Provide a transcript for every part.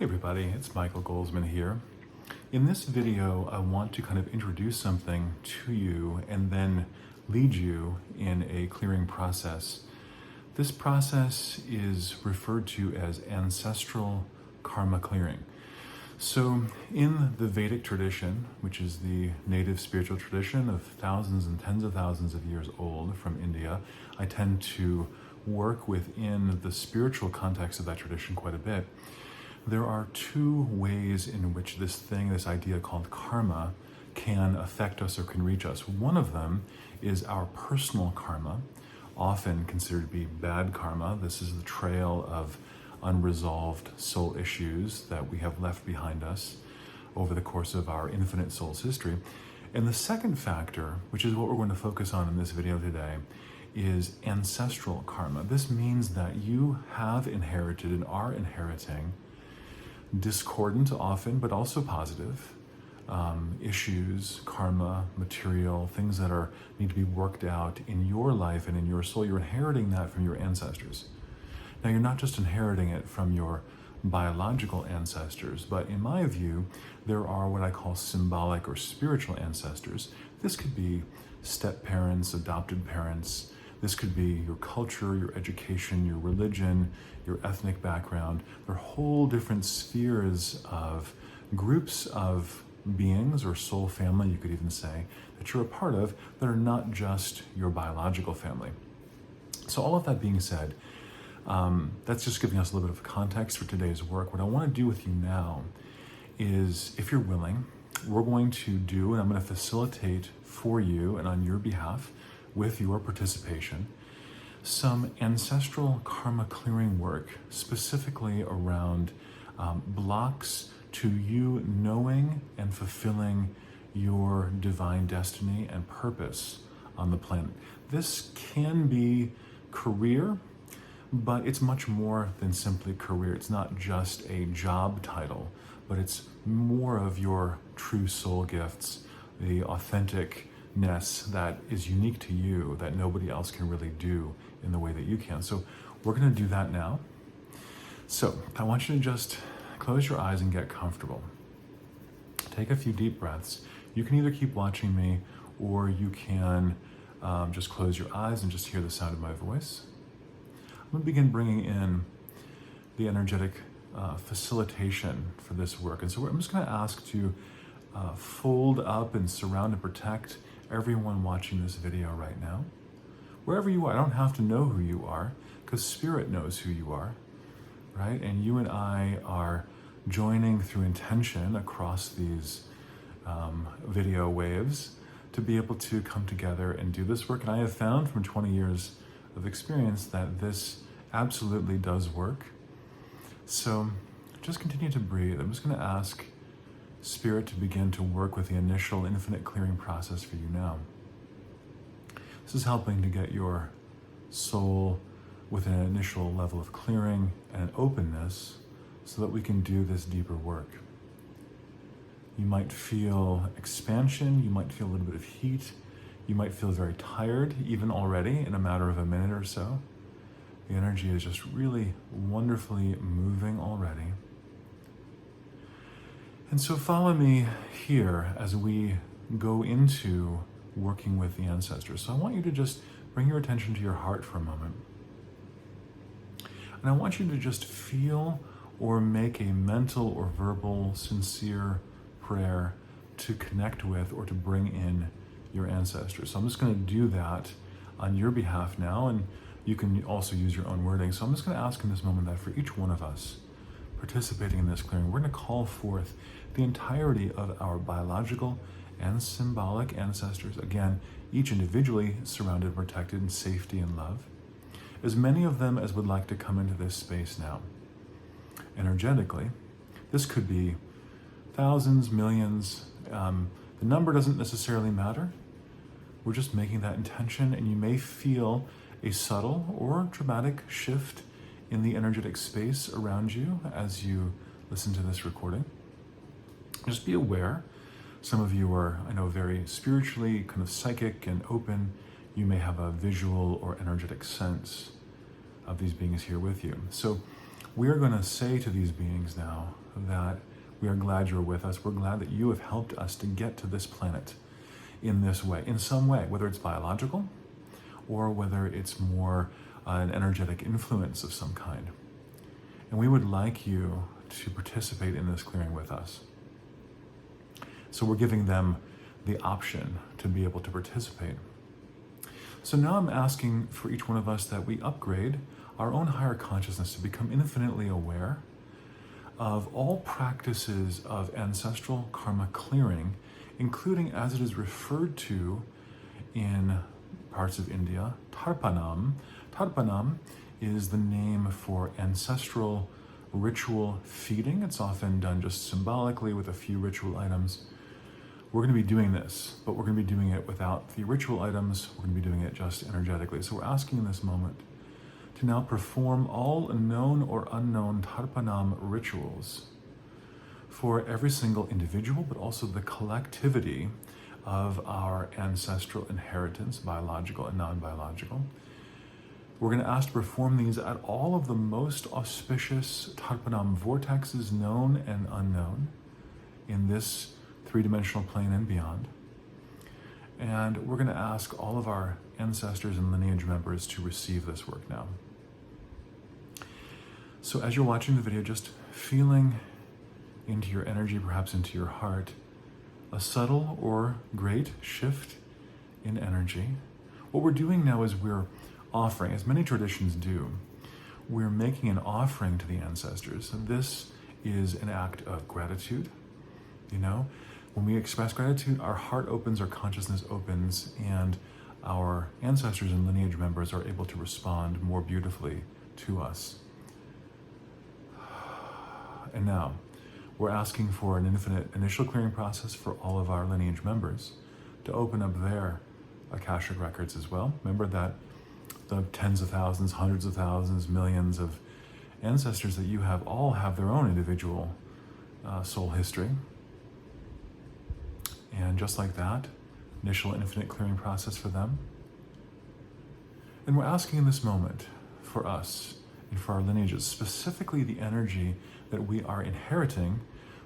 Hey everybody, it's Michael Goldsman here. In this video, I want to kind of introduce something to you and then lead you in a clearing process. This process is referred to as ancestral karma clearing. So in the Vedic tradition, which is the native spiritual tradition of thousands and tens of thousands of years old from India, I tend to work within the spiritual context of that tradition quite a bit. There are two ways in which this idea called karma, can affect us or can reach us. One of them is our personal karma, often considered to be bad karma. This is the trail of unresolved soul issues that we have left behind us over the course of our infinite soul's history. And the second factor, which is what we're going to focus on in this video today, is ancestral karma. This means that you have inherited and are inheriting discordant often, but also positive issues, karma, material, things that need to be worked out in your life and in your soul. You're inheriting that from your ancestors. Now, you're not just inheriting it from your biological ancestors, but in my view, there are what I call symbolic or spiritual ancestors. This could be step-parents, adopted parents. This could be your culture, your education, your religion, your ethnic background. There are whole different spheres of groups of beings, or soul family, you could even say, that you're a part of that are not just your biological family. So all of that being said, that's just giving us a little bit of context for today's work. What I want to do with you now is, if you're willing, we're going to do, and I'm going to facilitate for you and on your behalf, with your participation, some ancestral karma clearing work, specifically around blocks to you knowing and fulfilling your divine destiny and purpose on the planet. This can be career, but it's much more than simply career. It's not just a job title, but it's more of your true soul gifts, the authenticness that is unique to you, that nobody else can really do in the way that you can. So we're going to do that now. So I want you to just close your eyes and get comfortable. Take a few deep breaths. You can either keep watching me, or you can just close your eyes and just hear the sound of my voice. I'm going to begin bringing in the energetic facilitation for this work. And so I'm just going to ask to fold up and surround and protect everyone watching this video right now. Wherever you are, I don't have to know who you are, because Spirit knows who you are, right? And you and I are joining through intention across these video waves to be able to come together and do this work. And I have found from 20 years of experience that this absolutely does work. So just continue to breathe. I'm just going to ask Spirit to begin to work with the initial infinite clearing process for you now. This is helping to get your soul with an initial level of clearing and an openness so that we can do this deeper work. You might feel expansion, you might feel a little bit of heat, you might feel very tired even already in a matter of a minute or so. The energy is just really wonderfully moving already. And so follow me here as we go into working with the ancestors. So I want you to just bring your attention to your heart for a moment. And I want you to just feel or make a mental or verbal, sincere prayer to connect with or to bring in your ancestors. So I'm just going to do that on your behalf now, and you can also use your own wording. So I'm just going to ask in this moment that for each one of us participating in this clearing, we're going to call forth the entirety of our biological and symbolic ancestors, again, each individually surrounded, protected in safety and love, as many of them as would like to come into this space now. Energetically, this could be thousands, millions. The number doesn't necessarily matter. We're just making that intention, and you may feel a subtle or dramatic shift in the energetic space around you as you listen to this recording. Just be aware. Some of you are, I know, very spiritually kind of psychic and open. You may have a visual or energetic sense of these beings here with you. So We are going to say to these beings now that we are glad you're with us. We're glad that you have helped us to get to this planet in this way, in some way, whether it's biological or whether it's more an energetic influence of some kind. And we would like you to participate in this clearing with us. So we're giving them the option to be able to participate. So now I'm asking for each one of us that we upgrade our own higher consciousness to become infinitely aware of all practices of ancestral karma clearing, including as it is referred to in parts of India, Tarpanam. Tarpanam is the name for ancestral ritual feeding. It's often done just symbolically with a few ritual items. We're going to be doing this, but we're going to be doing it without the ritual items. We're going to be doing it just energetically. So we're asking in this moment to now perform all known or unknown Tarpanam rituals for every single individual, but also the collectivity of our ancestral inheritance, biological and non-biological. We're going to ask to perform these at all of the most auspicious Tarpanam vortexes, known and unknown, in this three-dimensional plane and beyond. And we're going to ask all of our ancestors and lineage members to receive this work now. So as you're watching the video, just feeling into your energy, perhaps into your heart, a subtle or great shift in energy. What we're doing now is we're offering, as many traditions do, we're making an offering to the ancestors. And this is an act of gratitude. You know, when we express gratitude, our heart opens, our consciousness opens, and our ancestors and lineage members are able to respond more beautifully to us. And now, we're asking for an infinite initial clearing process for all of our lineage members to open up their Akashic records as well. Remember that the tens of thousands, hundreds of thousands, millions of ancestors that you have all have their own individual soul history. And just like that, initial infinite clearing process for them. And we're asking in this moment for us and for our lineages, specifically the energy that we are inheriting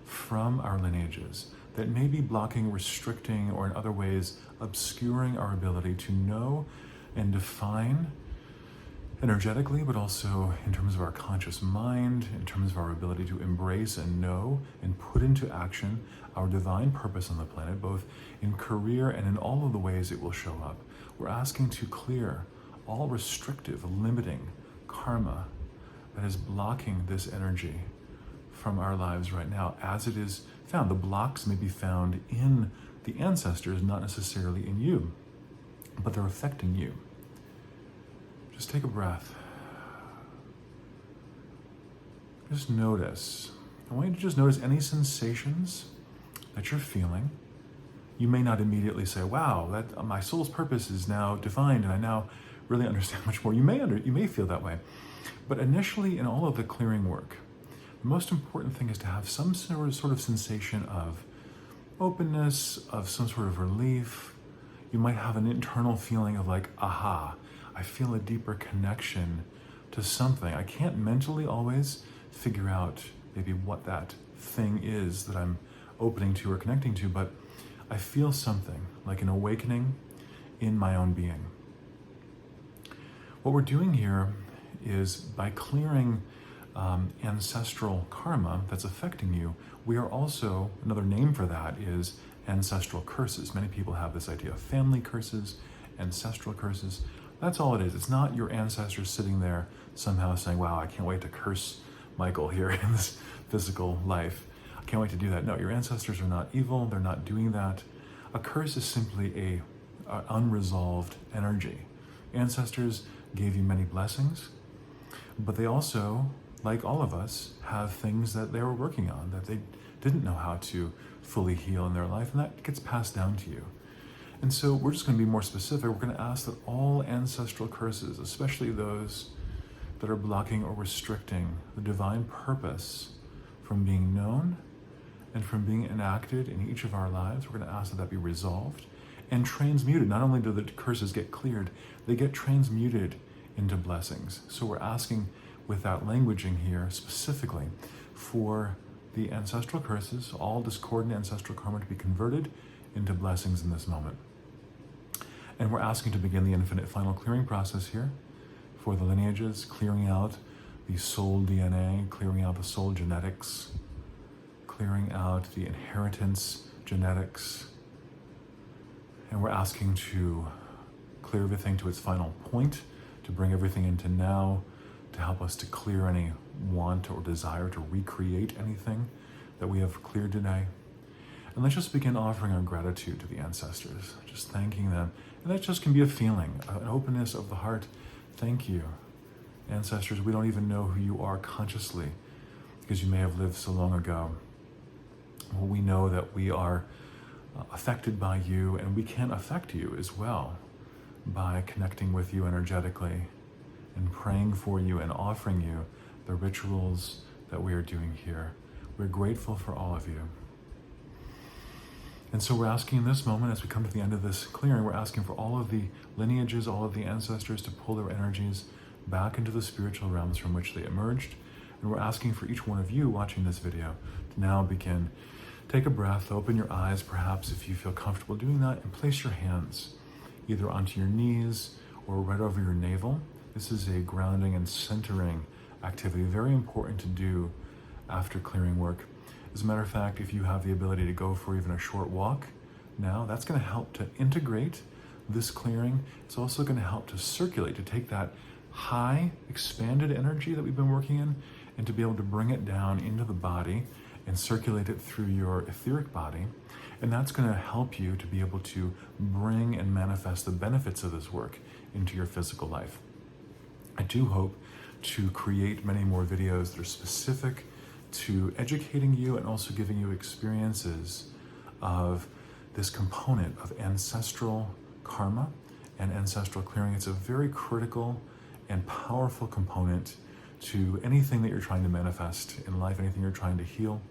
from our lineages that may be blocking, restricting, or in other ways obscuring our ability to know and define energetically, but also in terms of our conscious mind, in terms of our ability to embrace and know and put into action our divine purpose on the planet, both in career and in all of the ways it will show up. We're asking to clear all restrictive, limiting karma that is blocking this energy from our lives right now as it is found. The blocks may be found in the ancestors, not necessarily in you, but they're affecting you. Just take a breath. Just notice. I want you to just notice any sensations that you're feeling. You may not immediately say, wow, that my soul's purpose is now defined and I now really understand much more. You may feel that way. But initially in all of the clearing work, the most important thing is to have some sort of sensation of openness, of some sort of relief. You might have an internal feeling of like, aha, I feel a deeper connection to something. I can't mentally always figure out maybe what that thing is that I'm opening to or connecting to, but I feel something, like an awakening in my own being. What we're doing here is by clearing ancestral karma that's affecting you, we are also, another name for that is ancestral curses. Many people have this idea of family curses, ancestral curses. That's all it is. It's not your ancestors sitting there somehow saying, wow, I can't wait to curse Michael here in this physical life. I can't wait to do that. No, your ancestors are not evil. They're not doing that. A curse is simply a unresolved energy. Ancestors gave you many blessings, but they also, like all of us, have things that they were working on that they didn't know how to fully heal in their life, and that gets passed down to you. And so we're just going to be more specific. We're going to ask that all ancestral curses, especially those that are blocking or restricting the divine purpose from being known and from being enacted in each of our lives, we're going to ask that that be resolved and transmuted. Not only do the curses get cleared, they get transmuted into blessings. So we're asking with that languaging here specifically for the ancestral curses, all discordant ancestral karma, to be converted into blessings in this moment. And we're asking to begin the infinite final clearing process here for the lineages, clearing out the soul DNA, clearing out the soul genetics, clearing out the inheritance genetics. And we're asking to clear everything to its final point, to bring everything into now, to help us to clear any want or desire to recreate anything that we have cleared today. And let's just begin offering our gratitude to the ancestors, just thanking them. And that just can be a feeling, an openness of the heart. Thank you, ancestors. We don't even know who you are consciously because you may have lived so long ago. Well, we know that we are affected by you, and we can affect you as well by connecting with you energetically and praying for you and offering you the rituals that we are doing here. We're grateful for all of you. And so we're asking in this moment, as we come to the end of this clearing, we're asking for all of the lineages, all of the ancestors to pull their energies back into the spiritual realms from which they emerged. And we're asking for each one of you watching this video to now begin. Take a breath, open your eyes, perhaps if you feel comfortable doing that, and place your hands either onto your knees or right over your navel. This is a grounding and centering activity, very important to do after clearing work. As a matter of fact, if you have the ability to go for even a short walk now, that's going to help to integrate this clearing. It's also going to help to circulate, to take that high, expanded energy that we've been working in and to be able to bring it down into the body and circulate it through your etheric body. And that's going to help you to be able to bring and manifest the benefits of this work into your physical life. I do hope to create many more videos that are specific to educating you and also giving you experiences of this component of ancestral karma and ancestral clearing. It's a very critical and powerful component to anything that you're trying to manifest in life, anything you're trying to heal,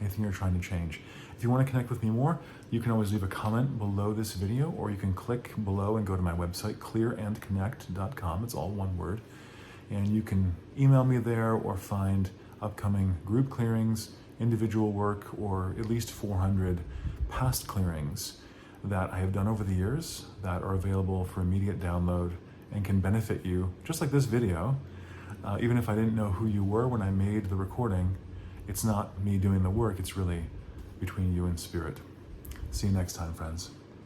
anything you're trying to change. If you want to connect with me more, you can always leave a comment below this video, or you can click below and go to my website, clearandconnect.com. It's all one word. And you can email me there or find upcoming group clearings, individual work, or at least 400 past clearings that I have done over the years that are available for immediate download and can benefit you, just like this video. Even if I didn't know who you were when I made the recording, it's not me doing the work, it's really between you and spirit. See you next time, friends.